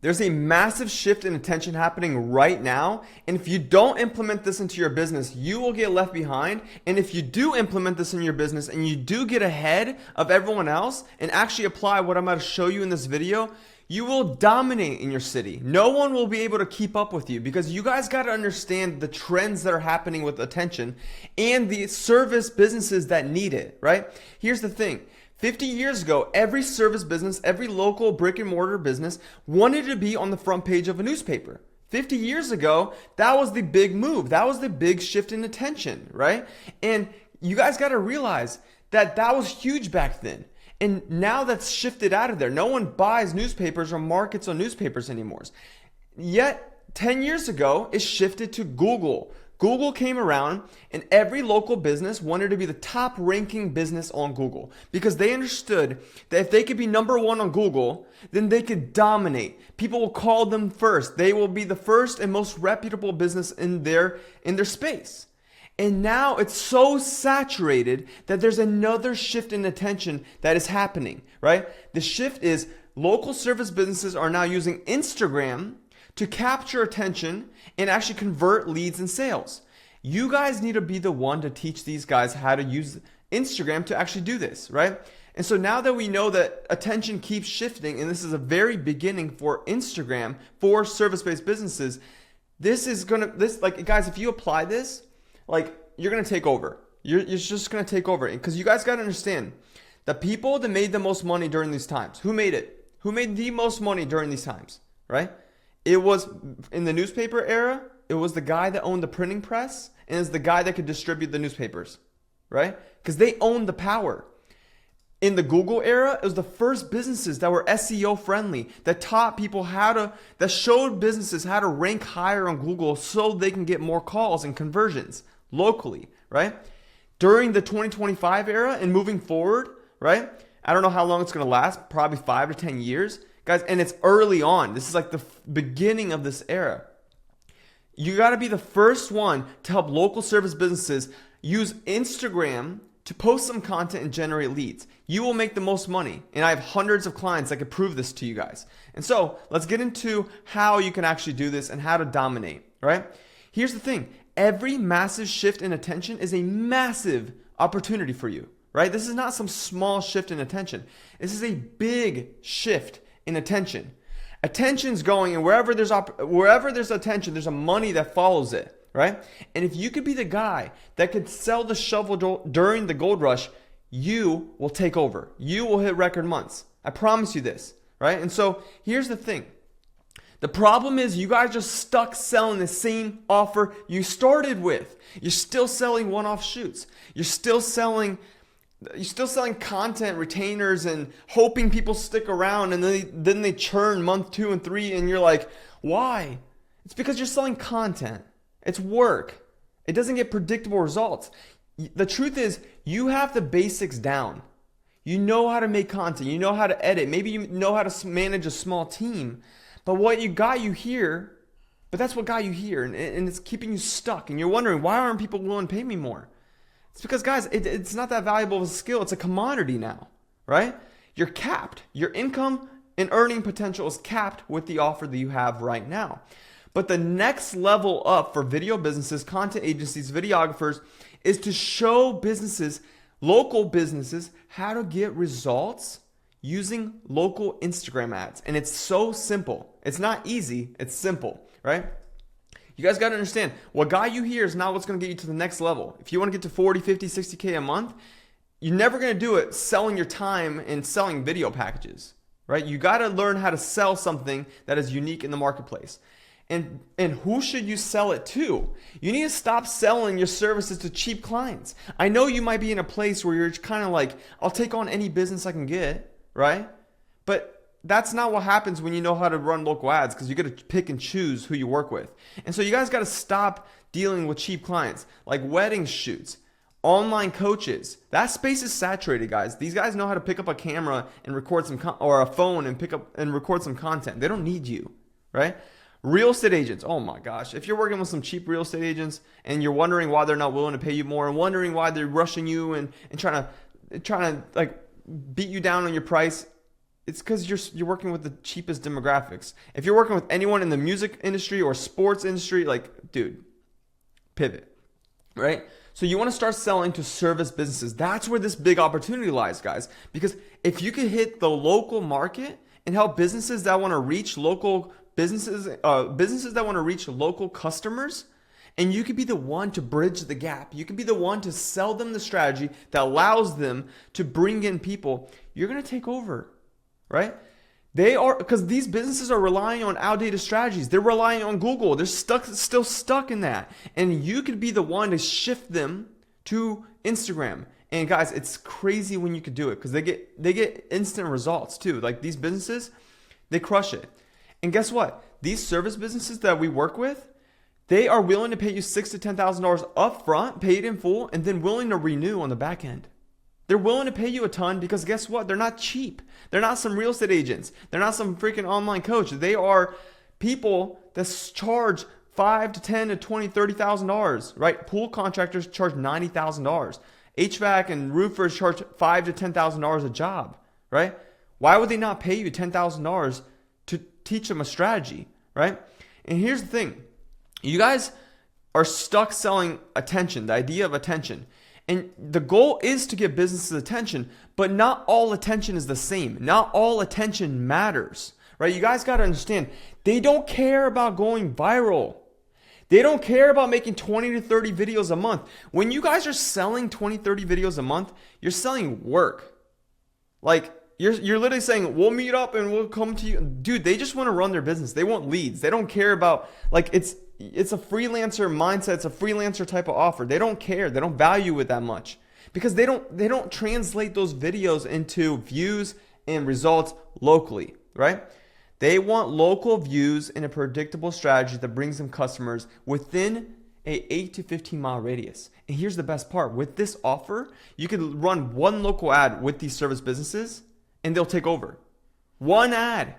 There's a massive shift in attention happening right now, and if you don't implement this into your business, you will get left behind. And if you do implement this in your business and you do get ahead of everyone else and actually apply what I'm about to show you in this video, you will dominate in your city. No one will be able to keep up with you because you guys got to understand the trends that are happening with attention and the service businesses that need it, right? Here's the thing. 50 years ago, every service business, every local brick and mortar business wanted to be on the front page of a newspaper. 50 years ago, that was the big move. That was the big shift in attention, right? And you guys got to realize that that was huge back then. And now that's shifted out of there. No one buys newspapers or markets on newspapers anymore. Yet 10 years ago, it shifted to Google. Google came around and every local business wanted to be the top ranking business on Google because they understood that if they could be number one on Google, then they could dominate. People will call them first. They will be the first and most reputable business in their space. And now it's so saturated that there's another shift in attention that is happening, right? The shift is local service businesses are now using Instagram to capture attention and actually convert leads and sales. You guys need to be the one to teach these guys how to use Instagram to actually do this, right? And so now that we know that attention keeps shifting, and this is a very beginning for Instagram for service-based businesses, guys, if you apply this, you're gonna take over. You're just gonna take over because you guys gotta understand the people that made the most money during these times. Who made it? Who made the most money during these times, right? It was in the newspaper era, it was the guy that owned the printing press and it's the guy that could distribute the newspapers, right? Because they owned the power. In the Google era, it was the first businesses that were SEO friendly, that taught people that showed businesses how to rank higher on Google so they can get more calls and conversions locally, right? During the 2025 era and moving forward, right? I don't know how long it's going to last, probably 5 to 10 years. Guys, and it's early on. This is like the beginning of this era. You got to be the first one to help local service businesses use Instagram to post some content and generate leads. You will make the most money. And I have hundreds of clients that could prove this to you guys. And so let's get into how you can actually do this and how to dominate, right? Here's the thing. Every massive shift in attention is a massive opportunity for you, right? This is not some small shift in attention. This is a big shift in attention. Attention's going, and wherever there's attention, there's a money that follows it, right? And if you could be the guy that could sell the shovel during the gold rush, you will take over. You will hit record months. I promise you this, right? And so here's the thing. The problem is you guys are stuck selling the same offer you started with. You're still selling one-off shoots. You're still selling content retainers and hoping people stick around, and then they churn month 2 and 3 and you're like, why? It's because you're selling content. It's work. It doesn't get predictable results. The truth is you have the basics down. You know how to make content. You know how to edit. Maybe you know how to manage a small team. But what got you here, that's what got you here, and it's keeping you stuck. And you're wondering, why aren't people willing to pay me more? It's because, guys, it's not that valuable of a skill. It's a commodity now, right? You're capped. Your income and earning potential is capped with the offer that you have right now. But the next level up for video businesses, content agencies, videographers, is to show businesses, local businesses, how to get results using local Instagram ads. And it's so simple. It's not easy. It's simple, right? You guys got to understand, what got you here is not what's going to get you to the next level. If you want to get to 40, 50, 60K a month, you're never going to do it selling your time and selling video packages, right? You got to learn how to sell something that is unique in the marketplace. And who should you sell it to? You need to stop selling your services to cheap clients. I know you might be in a place where you're kind of like, I'll take on any business I can get, right? But that's not what happens when you know how to run local ads, because you got to pick and choose who you work with. And so you guys got to stop dealing with cheap clients like wedding shoots, online coaches. That space is saturated, guys. These guys know how to pick up a camera and record or a phone and pick up and record some content. They don't need you, right? Real estate agents. Oh my gosh. If you're working with some cheap real estate agents and you're wondering why they're not willing to pay you more and wondering why they're rushing you and trying to like beat you down on your price, it's because you're working with the cheapest demographics. If you're working with anyone in the music industry or sports industry, like, dude, pivot, right? So you want to start selling to service businesses. That's where this big opportunity lies, guys. Because if you can hit the local market and help businesses that want to reach local businesses that want to reach local customers, and you could be the one to bridge the gap. You could be the one to sell them the strategy that allows them to bring in people. You're going to take over, right? Because these businesses are relying on outdated strategies. They're relying on Google. They're still stuck in that. And you could be the one to shift them to Instagram. And guys, it's crazy when you could do it because they get instant results too. Like these businesses, they crush it. And guess what? These service businesses that we work with, they are willing to pay you $6,000 to $10,000 up front, paid in full, and then willing to renew on the back end. They're willing to pay you a ton because guess what? They're not cheap. They're not some real estate agents. They're not some freaking online coach. They are people that charge $5,000 to $10,000 to $20,000, $30,000, right? Pool contractors charge $90,000. HVAC and roofers charge $5,000 to $10,000 a job, right? Why would they not pay you $10,000 to teach them a strategy, right? And here's the thing. You guys are stuck selling attention, the idea of attention. And the goal is to get businesses attention, but not all attention is the same. Not all attention matters, right? You guys got to understand, they don't care about going viral. They don't care about making 20 to 30 videos a month. When you guys are selling 20, 30 videos a month, you're selling work. Like, you're literally saying, we'll meet up and we'll come to you. Dude, they just want to run their business. They want leads. They don't care about, like, it's a freelancer mindset. It's a freelancer type of offer. They don't care. They don't value it that much because they don't translate those videos into views and results locally, right? They want local views and a predictable strategy that brings them customers within a 8 to 15 mile radius. And here's the best part. With this offer, you can run one local ad with these service businesses and they'll take over. One ad.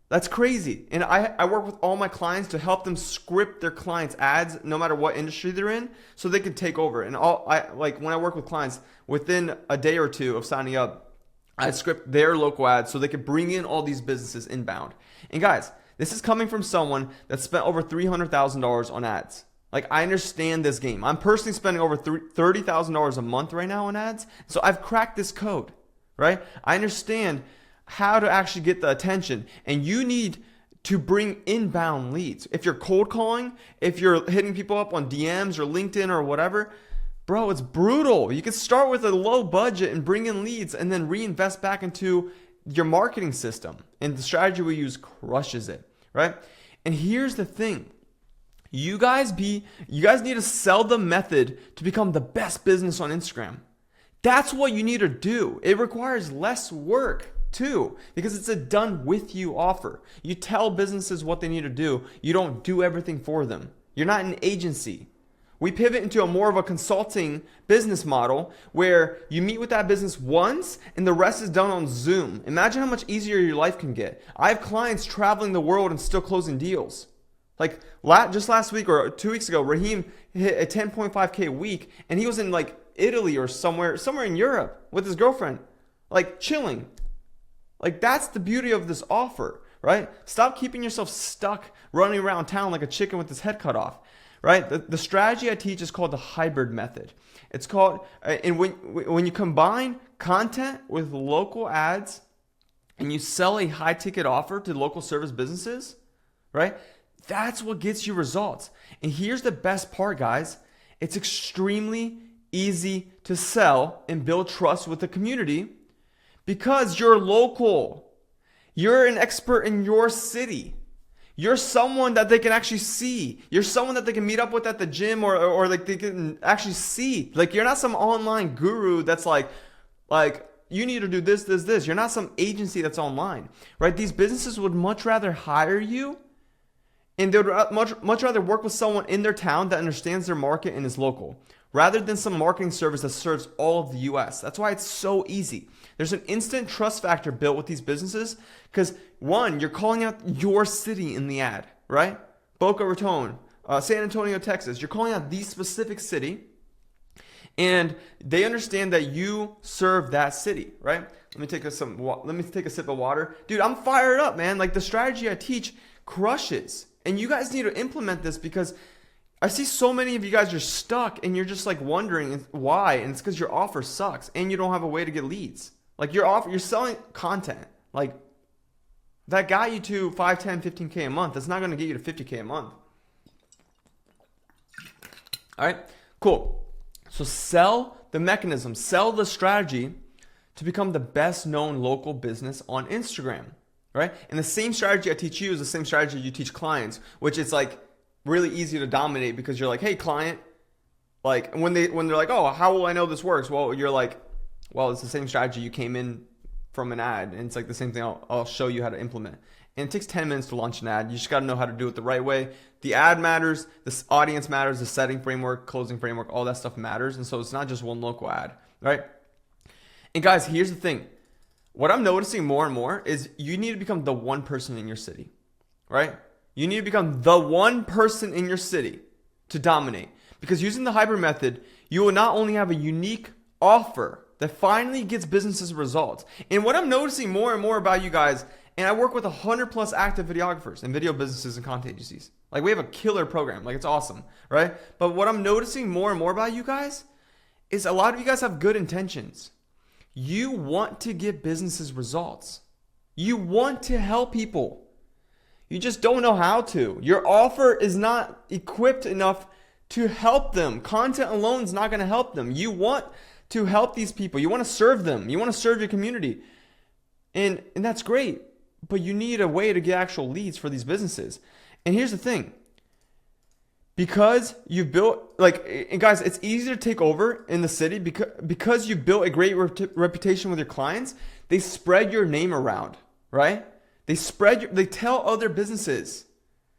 That's crazy. And I work with all my clients to help them script their clients' ads, no matter what industry they're in, so they can take over. And when I work with clients, within a day or two of signing up, I script their local ads so they can bring in all these businesses inbound. And guys, this is coming from someone that spent over $300,000 on ads. Like, I understand this game. I'm personally spending over $30,000 a month right now on ads. So I've cracked this code, right? I understand how to actually get the attention, and you need to bring inbound leads. If you're cold calling, if you're hitting people up on DMs or LinkedIn or whatever, bro, it's brutal. You can start with a low budget and bring in leads and then reinvest back into your marketing system. And the strategy we use crushes it, right? And here's the thing. You guys need to sell the method to become the best business on Instagram. That's what you need to do. It requires less work too, because it's a done with you offer. You tell businesses what they need to do. You don't do everything for them. You're not an agency. We pivot into a more of a consulting business model where you meet with that business once and the rest is done on Zoom. Imagine how much easier your life can get. I have clients traveling the world and still closing deals. Like just last week or 2 weeks ago, Raheem hit a 10.5K a week and he was in like Italy or somewhere in Europe with his girlfriend, like chilling. Like, that's the beauty of this offer, right? Stop keeping yourself stuck running around town like a chicken with his head cut off, right? The strategy I teach is called the hybrid method. It's called, and when you combine content with local ads and you sell a high ticket offer to local service businesses, right? That's what gets you results. And here's the best part, guys. It's extremely easy to sell and build trust with the community because you're local. You're an expert in your city. You're someone that they can actually see. You're someone that they can meet up with at the gym or like they can actually see. Like, you're not some online guru that's like you need to do this, this, this. You're not some agency that's online, right? These businesses would much rather hire you, and they would much rather work with someone in their town that understands their market and is local, rather than some marketing service that serves all of the US. That's why it's so easy. There's an instant trust factor built with these businesses because, one, you're calling out your city in the ad, right? Boca Raton, San Antonio, Texas. You're calling out the specific city, and they understand that you serve that city, right? Let me take a sip of water. Dude, I'm fired up, man. Like the strategy I teach crushes. And you guys need to implement this because I see so many of you guys are stuck and you're just like wondering why. And it's because your offer sucks and you don't have a way to get leads. Like you're selling content. Like that got you to 5, 10, 15K a month. That's not going to get you to 50K a month. All right, cool. So sell the mechanism, sell the strategy to become the best known local business on Instagram, right? And the same strategy I teach you is the same strategy you teach clients, which is like really easy to dominate because you're like, hey client, like when they're like, oh, how will I know this works? Well, you're like, well, it's the same strategy. You came in from an ad and it's like the same thing I'll show you how to implement. And it takes 10 minutes to launch an ad. You just got to know how to do it the right way. The ad matters, the audience matters, the setting framework, closing framework, all that stuff matters. And so it's not just one local ad, right? And guys, here's the thing. What I'm noticing more and more is you need to become the one person in your city, right? You need to become the one person in your city to dominate. Because using the hybrid method, you will not only have a unique offer that finally gets businesses results. And what I'm noticing more and more about you guys, and I work with 100 plus active videographers and video businesses and content agencies. Like we have a killer program, like it's awesome, right? But what I'm noticing more and more about you guys is a lot of you guys have good intentions. You want to get businesses results. You want to help people. You just don't know how to. Your offer is not equipped enough to help them. Content alone is not going to help them. You want to help these people. You want to serve them. You want to serve your community. And that's great. But you need a way to get actual leads for these businesses. And here's the thing. Because you built, and guys, it's easy to take over in the city because you built a great reputation with your clients. They spread your name around, right? They tell other businesses,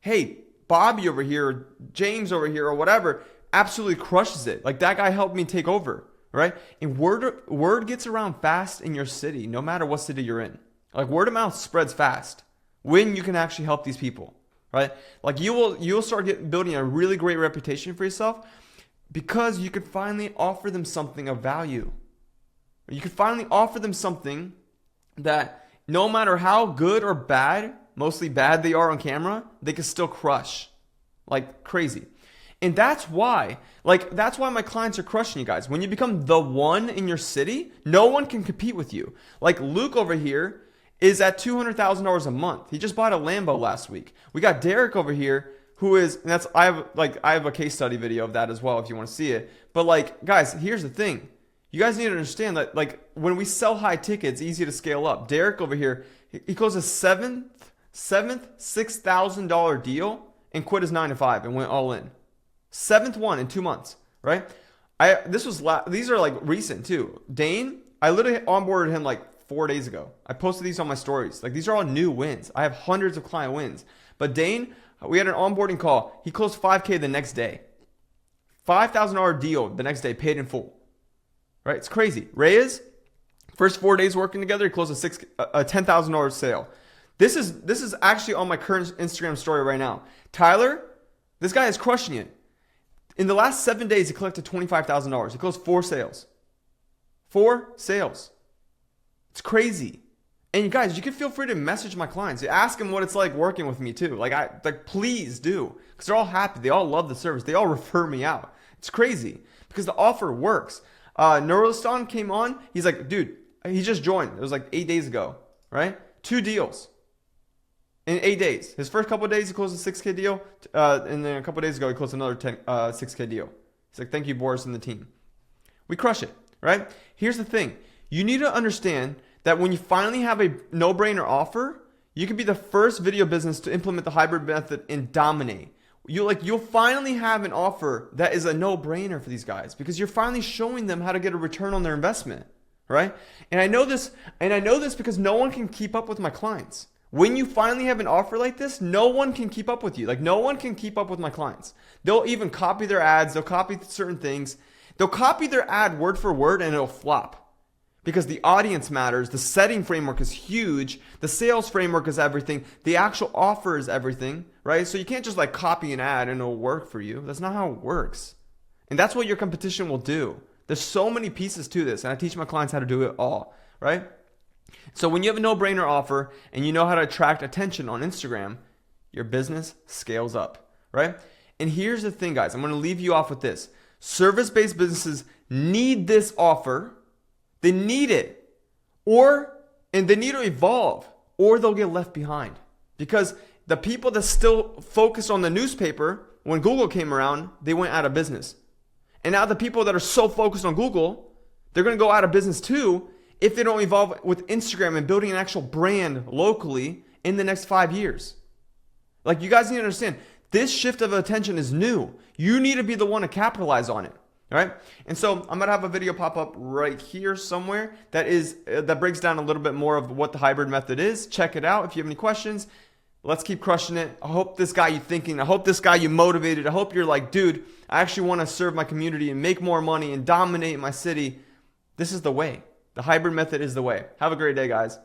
hey, Bobby over here, or James over here, or whatever, absolutely crushes it. Like that guy helped me take over, right? And word gets around fast in your city, no matter what city you're in. Like word of mouth spreads fast when you can actually help these people. Right? Like you'll start building a really great reputation for yourself because you could finally offer them something of value. You could finally offer them something that no matter how good or bad, mostly bad they are on camera, they can still crush like crazy. And that's why my clients are crushing you guys. When you become the one in your city, no one can compete with you. Like Luke over here is at $200,000 a month. He just bought a Lambo last week. We got Derek over here who is, and that's, I have a case study video of that as well if you want to see it. But like, guys, here's the thing. You guys need to understand that like when we sell high tickets, it's easy to scale up. Derek over here, he closed a seventh $6,000 deal and quit his 9 to 5 and went all in. Seventh one in 2 months, right? These are like recent too. Dane, I literally onboarded him like 4 days ago. I posted these on my stories. Like these are all new wins. I have hundreds of client wins. But Dane, we had an onboarding call. He closed 5K the next day. $5,000 deal the next day, paid in full. Right? It's crazy. Reyes, first 4 days working together, he closed a $10,000 sale. This is actually on my current Instagram story right now. Tyler, this guy is crushing it. In the last 7 days, he collected $25,000. He closed 4 sales. 4 sales. It's crazy. And you guys, you can feel free to message my clients. Ask them what it's like working with me too. Like please do. Because they're all happy. They all love the service. They all refer me out. It's crazy. Because the offer works. Neuroliston came on. He's like, dude, he just joined. It was like 8 days ago. Right? 2 deals. In 8 days. His first couple of days, he closed a 6K deal. And then a couple of days ago, he closed another 6K deal. He's like, thank you, Boris and the team. We crush it. Right? Here's the thing. You need to understand that when you finally have a no-brainer offer, you can be the first video business to implement the hybrid method and dominate. You'll finally have an offer that is a no-brainer for these guys because you're finally showing them how to get a return on their investment, right? And I know this because no one can keep up with my clients. When you finally have an offer like this, no one can keep up with you. Like no one can keep up with my clients. They'll even copy their ads. They'll copy certain things. They'll copy their ad word for word and it'll flop. Because the audience matters, the setting framework is huge, the sales framework is everything, the actual offer is everything, right? So you can't just like copy an ad and it'll work for you. That's not how it works. And that's what your competition will do. There's so many pieces to this, and I teach my clients how to do it all, right? So when you have a no-brainer offer and you know how to attract attention on Instagram, your business scales up, right? And here's the thing, guys. I'm going to leave you off with this. Service-based businesses need this offer. They need it. And they need to evolve, or they'll get left behind. Because the people that still focused on the newspaper, when Google came around, they went out of business. And now the people that are so focused on Google, they're going to go out of business too if they don't evolve with Instagram and building an actual brand locally in the next 5 years. Like, you guys need to understand, this shift of attention is new. You need to be the one to capitalize on it. All right. And so I'm going to have a video pop up right here somewhere that breaks down a little bit more of what the hybrid method is. Check it out. If you have any questions, let's keep crushing it. I hope this got you thinking. I hope this got you motivated. I hope you're like, dude, I actually want to serve my community and make more money and dominate my city. This is the way. The hybrid method is the way. Have a great day, guys.